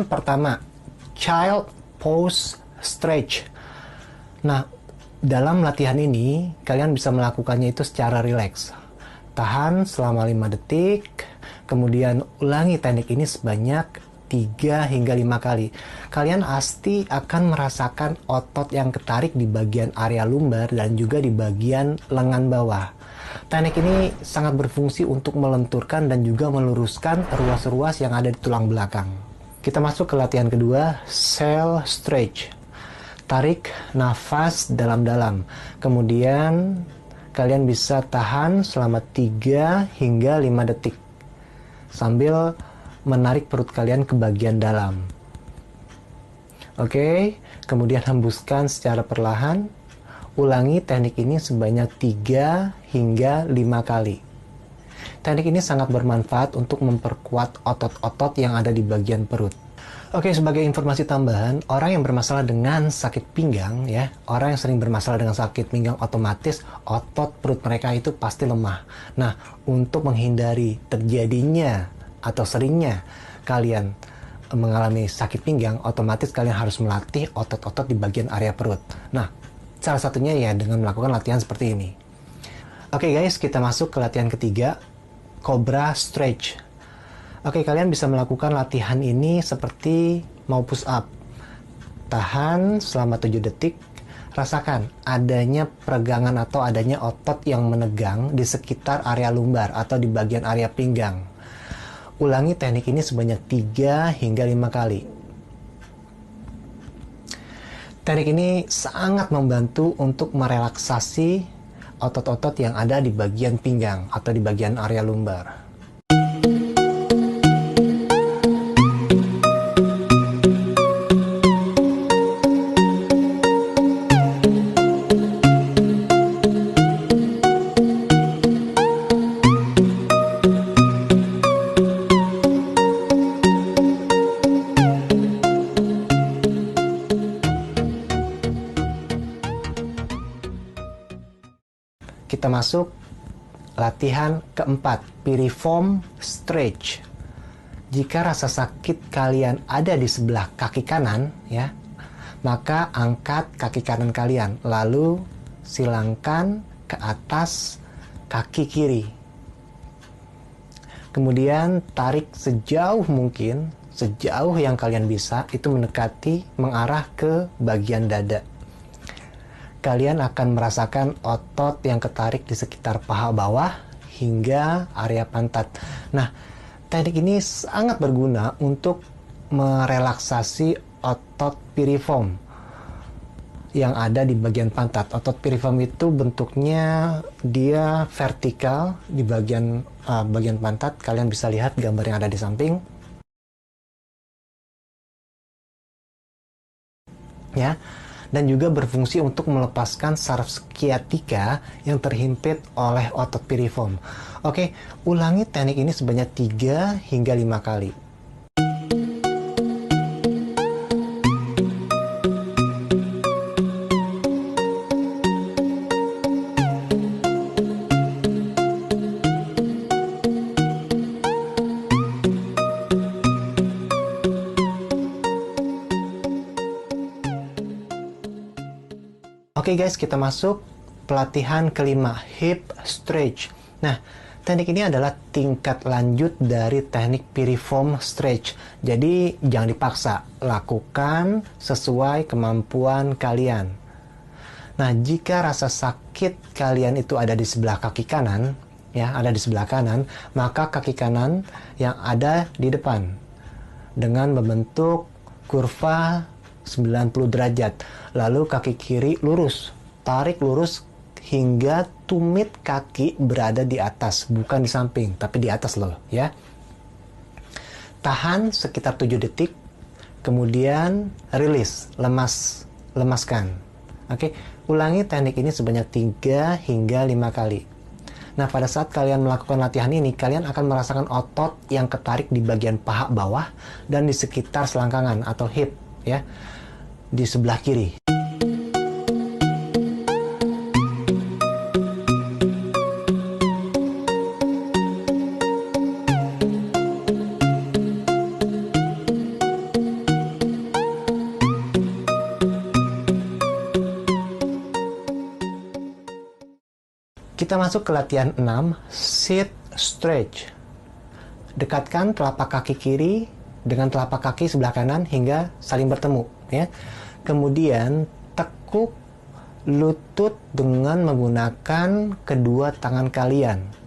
Pertama, child pose stretch. Nah, dalam latihan ini, kalian bisa melakukannya itu secara rileks. Tahan selama 5 detik, kemudian ulangi teknik ini sebanyak 3 hingga 5 kali. Kalian pasti akan merasakan otot yang ketarik di bagian area lumbar dan juga di bagian lengan bawah. Teknik ini sangat berfungsi untuk melenturkan dan juga meluruskan ruas-ruas yang ada di tulang belakang. Kita masuk ke latihan kedua, cell stretch. Tarik nafas dalam-dalam. Kemudian kalian bisa tahan selama 3 hingga 5 detik. Sambil menarik perut kalian ke bagian dalam. Oke, kemudian hembuskan secara perlahan. Ulangi teknik ini sebanyak 3 hingga 5 kali. Teknik ini sangat bermanfaat untuk memperkuat otot-otot yang ada di bagian perut. Oke, sebagai informasi tambahan, orang yang bermasalah dengan sakit pinggang, ya, orang yang sering bermasalah dengan sakit pinggang otomatis otot perut mereka itu pasti lemah. Nah, untuk menghindari terjadinya atau seringnya kalian mengalami sakit pinggang, otomatis kalian harus melatih otot-otot di bagian area perut. Nah, salah satunya ya dengan melakukan latihan seperti ini. Oke guys, kita masuk ke latihan ketiga, cobra stretch. Oke, kalian bisa melakukan latihan ini seperti mau push up. Tahan selama 7 detik. Rasakan adanya peregangan atau adanya otot yang menegang di sekitar area lumbar atau di bagian area pinggang. Ulangi teknik ini sebanyak 3 hingga 5 kali. Teknik ini sangat membantu untuk merelaksasi otot-otot yang ada di bagian pinggang atau di bagian area lumbar. Kita masuk latihan keempat, piriform stretch. Jika rasa sakit kalian ada di sebelah kaki kanan, ya, maka angkat kaki kanan kalian, lalu silangkan ke atas kaki kiri. Kemudian tarik sejauh mungkin, sejauh yang kalian bisa, itu mendekati mengarah ke bagian dada. Kalian akan merasakan otot yang ketarik di sekitar paha bawah hingga area pantat. Nah, teknik ini sangat berguna untuk merelaksasi otot piriform yang ada di bagian pantat. Otot piriform itu bentuknya dia vertikal di bagian pantat. Kalian bisa lihat gambar yang ada di samping. Ya. Dan juga berfungsi untuk melepaskan saraf sciatica yang terhimpit oleh otot piriform. Oke, ulangi teknik ini sebanyak 3 hingga 5 kali. Oke guys, kita masuk pelatihan kelima, hip stretch. Nah, teknik ini adalah tingkat lanjut dari teknik piriform stretch. Jadi, jangan dipaksa, lakukan sesuai kemampuan kalian. Nah, jika rasa sakit kalian itu ada di sebelah kaki kanan, ya, ada di sebelah kanan, maka kaki kanan yang ada di depan dengan membentuk kurva 90 derajat. Lalu kaki kiri lurus, tarik lurus hingga tumit kaki berada di atas, bukan di samping, tapi di atas loh, ya. Tahan sekitar 7 detik, kemudian rilis, lemaskan. Oke, ulangi teknik ini sebanyak 3 hingga 5 kali. Nah, pada saat kalian melakukan latihan ini, kalian akan merasakan otot yang ketarik di bagian paha bawah dan di sekitar selangkangan atau hip, ya, di sebelah kiri. Kita masuk ke latihan 6, sit stretch. Dekatkan telapak kaki kiri dengan telapak kaki sebelah kanan hingga saling bertemu, ya. Kemudian tekuk lutut dengan menggunakan kedua tangan kalian.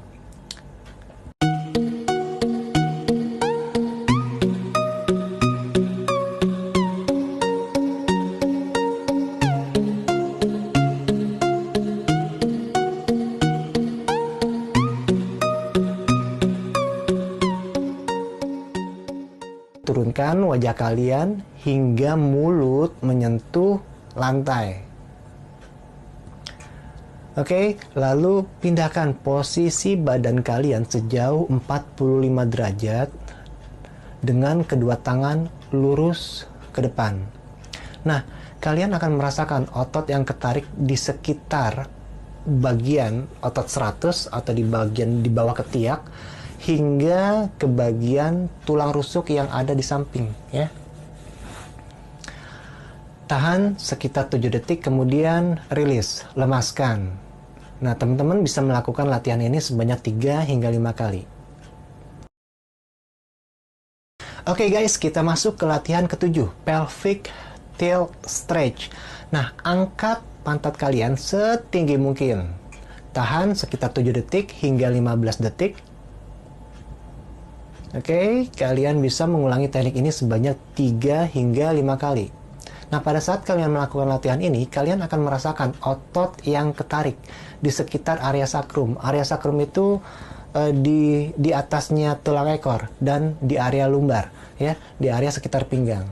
Turunkan wajah kalian hingga mulut menyentuh lantai. Oke, lalu pindahkan posisi badan kalian sejauh 45 derajat dengan kedua tangan lurus ke depan. Nah, kalian akan merasakan otot yang ketarik di sekitar bagian otot 100 atau di bagian di bawah ketiak hingga ke bagian tulang rusuk yang ada di samping, ya. Tahan sekitar 7 detik, kemudian rilis, lemaskan. Nah, teman-teman bisa melakukan latihan ini sebanyak 3 hingga 5 kali. Oke guys, kita masuk ke latihan ke-7, pelvic tilt stretch. Nah, angkat pantat kalian setinggi mungkin. Tahan sekitar 7 detik hingga 15 detik. Oke, kalian bisa mengulangi teknik ini sebanyak 3 hingga 5 kali. Nah, pada saat kalian melakukan latihan ini, kalian akan merasakan otot yang ketarik di sekitar area sakrum. Area sakrum itu di atasnya tulang ekor dan di area lumbar, ya, di area sekitar pinggang.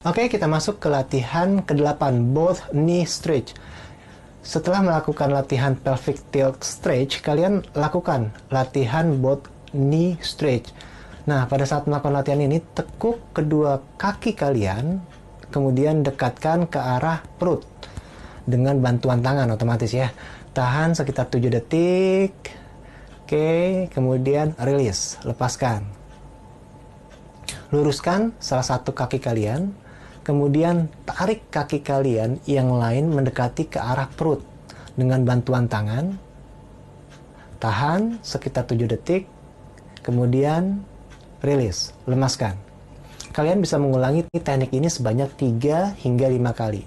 Oke, kita masuk ke latihan ke-8, both knee stretch. Setelah melakukan latihan pelvic tilt stretch, kalian lakukan latihan both knee stretch. Nah, pada saat melakukan latihan ini, tekuk kedua kaki kalian, kemudian dekatkan ke arah perut dengan bantuan tangan otomatis, ya. Tahan sekitar 7 detik. Oke, kemudian rilis, lepaskan. Luruskan salah satu kaki kalian. Kemudian tarik kaki kalian yang lain mendekati ke arah perut dengan bantuan tangan. Tahan sekitar 7 detik. Kemudian rilis, lemaskan. Kalian bisa mengulangi teknik ini sebanyak 3 hingga 5 kali.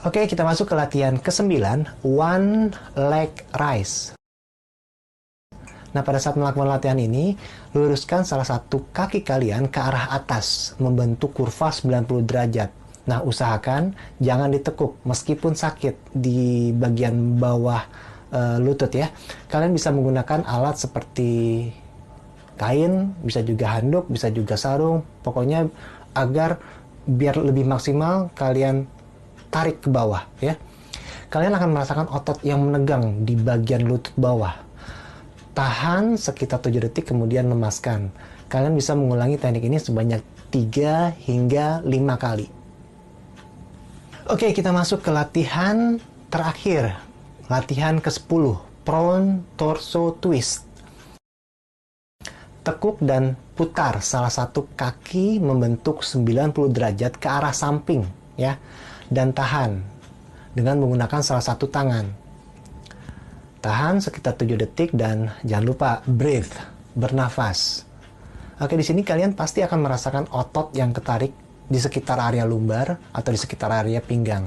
Oke, kita masuk ke latihan ke-9, one leg raise. Nah, pada saat melakukan latihan ini, luruskan salah satu kaki kalian ke arah atas, membentuk kurva 90 derajat. Nah, usahakan jangan ditekuk, meskipun sakit di bagian bawah lutut, ya. Kalian bisa menggunakan alat seperti kain, bisa juga handuk, bisa juga sarung. Pokoknya agar biar lebih maksimal, kalian tarik ke bawah, ya. Kalian akan merasakan otot yang menegang di bagian lutut bawah. Tahan sekitar 7 detik, kemudian lemaskan. Kalian bisa mengulangi teknik ini sebanyak 3 hingga 5 kali. Oke, kita masuk ke latihan terakhir. Latihan ke-10, prone torso twist. Tekuk dan putar salah satu kaki membentuk 90 derajat ke arah samping, ya. Dan tahan dengan menggunakan salah satu tangan. Tahan sekitar 7 detik dan jangan lupa breathe, bernafas. Oke, di sini kalian pasti akan merasakan otot yang ketarik di sekitar area lumbar atau di sekitar area pinggang.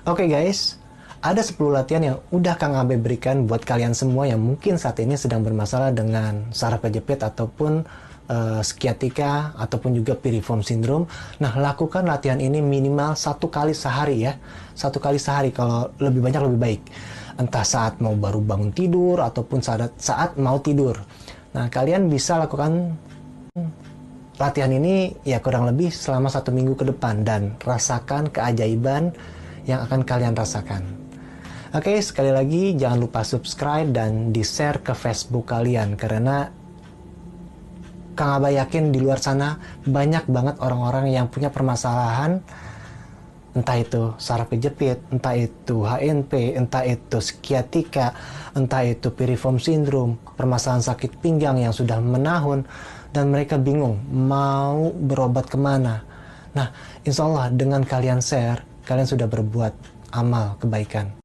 Oke guys, ada 10 latihan yang udah Kang Abe berikan buat kalian semua yang mungkin saat ini sedang bermasalah dengan saraf kejepit ataupun sciatica ataupun juga piriform syndrome. Nah, lakukan latihan ini minimal 1 kali sehari ya. 1 kali sehari, kalau lebih banyak lebih baik. Entah saat mau baru bangun tidur ataupun saat mau tidur. Nah, kalian bisa lakukan latihan ini ya kurang lebih selama 1 minggu ke depan dan rasakan keajaiban yang akan kalian rasakan. Oke, sekali lagi jangan lupa subscribe dan di-share ke Facebook kalian, karena Kang Abah yakin di luar sana banyak banget orang-orang yang punya permasalahan, entah itu saraf kejepit, entah itu HNP, entah itu sciatica, entah itu piriform syndrome, permasalahan sakit pinggang yang sudah menahun, dan mereka bingung mau berobat kemana. Nah, insya Allah dengan kalian share, kalian sudah berbuat amal kebaikan.